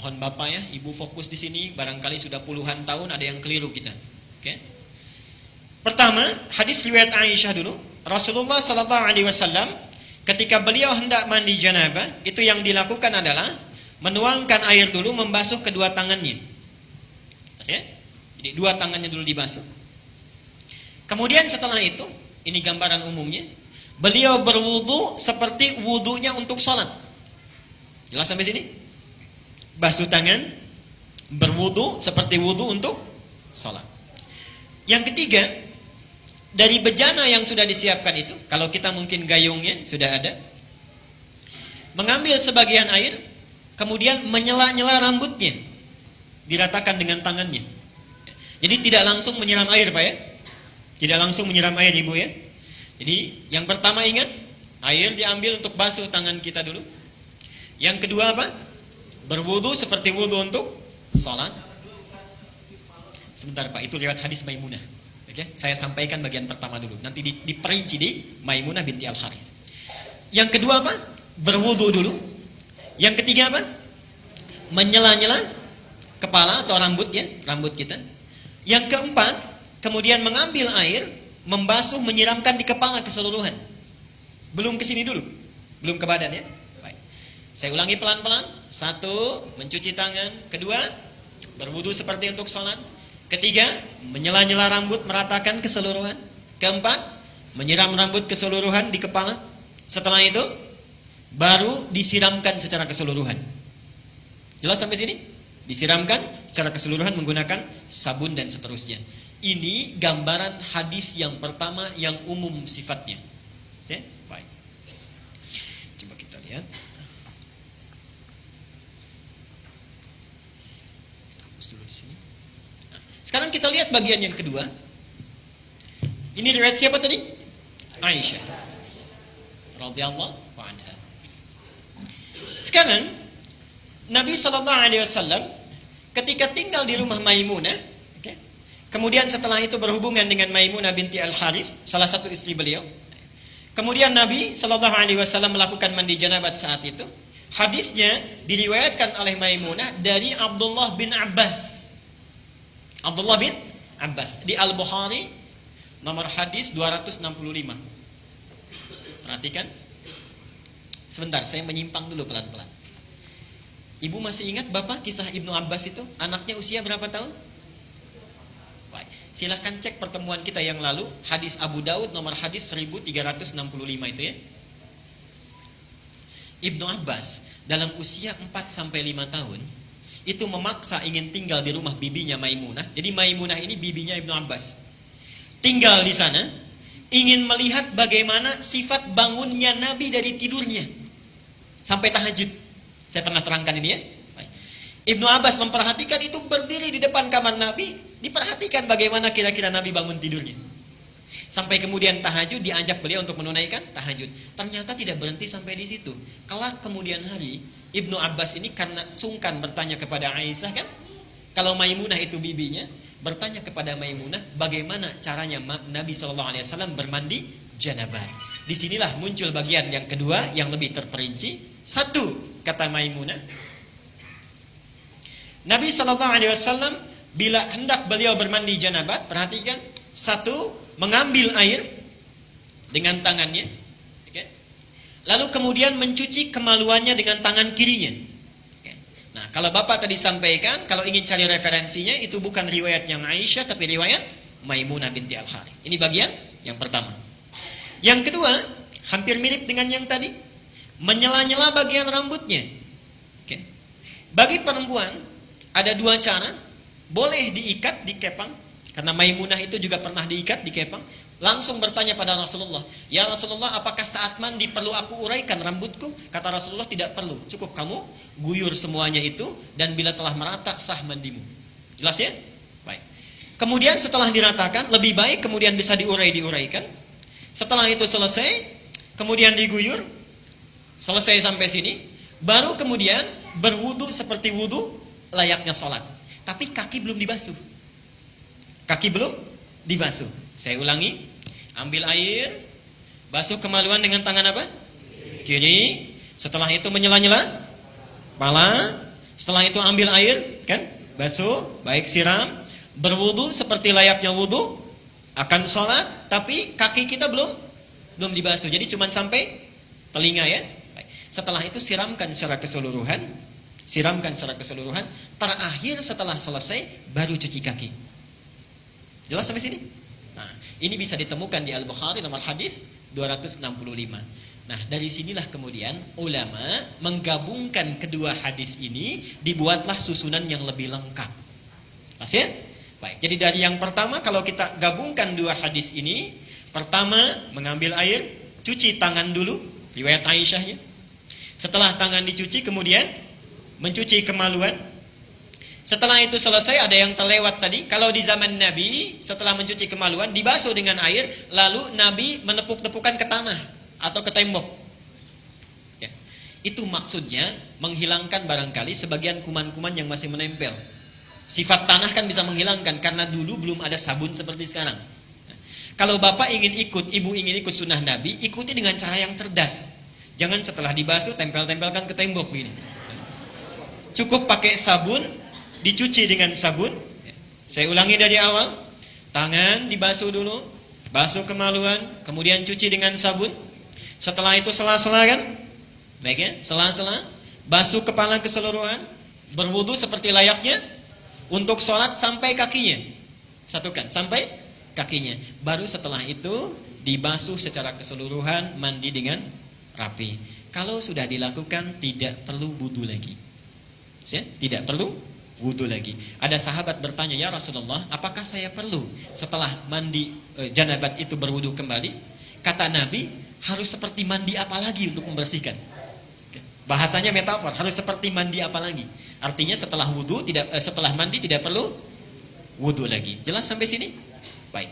Mohon Bapak ya, Ibu fokus di sini, barangkali sudah puluhan tahun ada yang keliru kita. Oke. Pertama, hadis riwayat Aisyah dulu. Rasulullah sallallahu alaihi wasallam ketika beliau hendak mandi janabah, itu yang dilakukan adalah menuangkan air dulu, membasuh kedua tangannya. Oke? Jadi dua tangannya dulu dibasuh. Kemudian setelah itu, ini gambaran umumnya, beliau berwudu seperti wudunya untuk sholat. Jelas sampai sini? Basuh tangan, berwudu seperti wudu untuk sholat. Yang ketiga, dari bejana yang sudah disiapkan itu, kalau kita mungkin gayungnya sudah ada, mengambil sebagian air, kemudian menyela-nyela rambutnya, diratakan dengan tangannya. Jadi tidak langsung menyiram air, Pak ya? Tidak langsung menyiram air, Ibu ya? Jadi yang pertama ingat, air diambil untuk basuh tangan kita dulu. Yang kedua apa? Berwudu seperti wudu untuk salat. Sebentar Pak, itu lewat hadis Maimunah. Oke, saya sampaikan bagian pertama dulu. Nanti diperinci di Maimunah binti Al-Harith. Yang kedua apa? Berwudu dulu. Yang ketiga apa? Menyela-nyela kepala atau rambut ya, rambut kita. Yang keempat, kemudian mengambil air, membasuh, menyiramkan di kepala keseluruhan. Belum ke sini dulu. Belum ke badan ya. Baik. Saya ulangi pelan-pelan. Satu, mencuci tangan. Kedua, berwudu seperti untuk sholat. Ketiga, menyela-nyela rambut, meratakan keseluruhan. Keempat, menyiram rambut keseluruhan di kepala. Setelah itu, baru disiramkan secara keseluruhan. Jelas sampai sini? Disiramkan secara keseluruhan menggunakan sabun dan seterusnya. Ini gambaran hadis yang pertama yang umum sifatnya. Oke? Baik. Coba kita lihat. Dulu di sini. Nah, sekarang kita lihat bagian yang kedua. Ini riwayat siapa tadi? Aisyah radhiyallahu anha. Sekarang Nabi sallallahu alaihi wasallam ketika tinggal di rumah Maimunah, okay, kemudian setelah itu berhubungan dengan Maimunah binti Al-Harith, salah satu istri beliau. Kemudian Nabi sallallahu alaihi wasallam melakukan mandi janabat saat itu. Hadisnya diriwayatkan oleh Maimunah dari Abdullah bin Abbas. Abdullah bin Abbas di Al-Bukhari nomor hadis 265. Perhatikan. Sebentar, saya menyimpang dulu pelan-pelan. Ibu masih ingat Bapak kisah Ibnu Abbas itu? Anaknya usia berapa tahun? Baik. Silahkan cek pertemuan kita yang lalu, hadis Abu Daud nomor hadis 1365 itu ya. Ibnu Abbas dalam usia 4-5 tahun itu memaksa ingin tinggal di rumah bibinya Maimunah. Jadi Maimunah ini bibinya Ibnu Abbas. Tinggal di sana, ingin melihat bagaimana sifat bangunnya Nabi dari tidurnya sampai tahajud. Saya pernah terangkan ini ya. Ibnu Abbas memperhatikan itu, berdiri di depan kamar Nabi, diperhatikan bagaimana kira-kira Nabi bangun tidurnya. Sampai kemudian tahajud, diajak beliau untuk menunaikan tahajud. Ternyata tidak berhenti sampai di situ. Kelak kemudian hari, Ibnu Abbas ini karena sungkan bertanya kepada Aisyah kan, kalau Maimunah itu bibinya, bertanya kepada Maimunah bagaimana caranya Nabi SAW bermandi janabah. Disinilah muncul bagian yang kedua yang lebih terperinci. Satu, kata Maimunah, Nabi SAW bila hendak beliau bermandi janabah, perhatikan, satu, mengambil air dengan tangannya, okay, lalu kemudian mencuci kemaluannya dengan tangan kirinya. Okay. Nah, kalau Bapak tadi sampaikan, kalau ingin cari referensinya, itu bukan riwayat yang Aisyah, tapi riwayat Maimunah binti Al-Harith. Ini bagian yang pertama. Yang kedua, hampir mirip dengan yang tadi, menyela-nyela bagian rambutnya. Okay. Bagi perempuan, ada dua cara. Boleh diikat, dikepang. Karena Maimunah itu juga pernah diikat, dikepang. Langsung bertanya pada Rasulullah, ya Rasulullah, apakah saat mandi perlu aku uraikan rambutku? Kata Rasulullah, tidak perlu. Cukup kamu guyur semuanya itu, dan bila telah merata, sah mandimu. Jelas ya? Baik. Kemudian setelah diratakan, lebih baik kemudian bisa diuraikan. Setelah itu selesai, kemudian diguyur. Selesai sampai sini, baru kemudian berwudu seperti wudu layaknya sholat. Tapi kaki belum dibasuh. Kaki belum dibasuh. Saya ulangi. Ambil air, basuh kemaluan dengan tangan apa? Kiri. Setelah itu menyela-nyela kepala. Setelah itu ambil air, kan? Basuh, baik siram, berwudu seperti layaknya wudu, akan sholat, tapi kaki kita belum dibasuh. Jadi cuma sampai telinga ya. Baik. Setelah itu siramkan secara keseluruhan. Terakhir setelah selesai baru cuci kaki. Jelas sampai sini? Nah, ini bisa ditemukan di Al-Bukhari nomor hadis 265. Nah, dari sinilah kemudian ulama menggabungkan kedua hadis ini, dibuatlah susunan yang lebih lengkap. Pas ya? Baik, jadi dari yang pertama kalau kita gabungkan dua hadis ini, pertama mengambil air, cuci tangan dulu, riwayat Aisyahnya. Setelah tangan dicuci kemudian mencuci kemaluan. Setelah itu selesai, ada yang terlewat tadi. Kalau di zaman Nabi, setelah mencuci kemaluan, dibasuh dengan air, lalu Nabi menepuk-tepukan ke tanah atau ke tembok. Ya. Itu maksudnya menghilangkan barangkali sebagian kuman-kuman yang masih menempel. Sifat tanah kan bisa menghilangkan, karena dulu belum ada sabun seperti sekarang. Nah, kalau bapak ingin ikut, ibu ingin ikut sunnah Nabi, ikuti dengan cara yang cerdas. Jangan setelah dibasuh, tempel-tempelkan ke tembok begini. Cukup pakai sabun, dicuci dengan sabun. Saya ulangi dari awal. Tangan dibasuh dulu, basuh kemaluan, kemudian cuci dengan sabun. Setelah itu sela-sela kan? Baik ya, sela-sela, basuh kepala keseluruhan, berwudu seperti layaknya untuk sholat sampai kakinya. Satukan, sampai kakinya. Baru setelah itu dibasuh secara keseluruhan, mandi dengan rapi. Kalau sudah dilakukan, tidak perlu wudu lagi. Ya, tidak perlu wudu lagi. Ada sahabat bertanya, ya Rasulullah, apakah saya perlu setelah mandi janabat itu berwudu kembali? Kata Nabi, harus seperti mandi apa lagi untuk membersihkan? Bahasanya metafor, harus seperti mandi apa lagi? Artinya setelah wudu setelah mandi tidak perlu wudu lagi. Jelas sampai sini? Baik.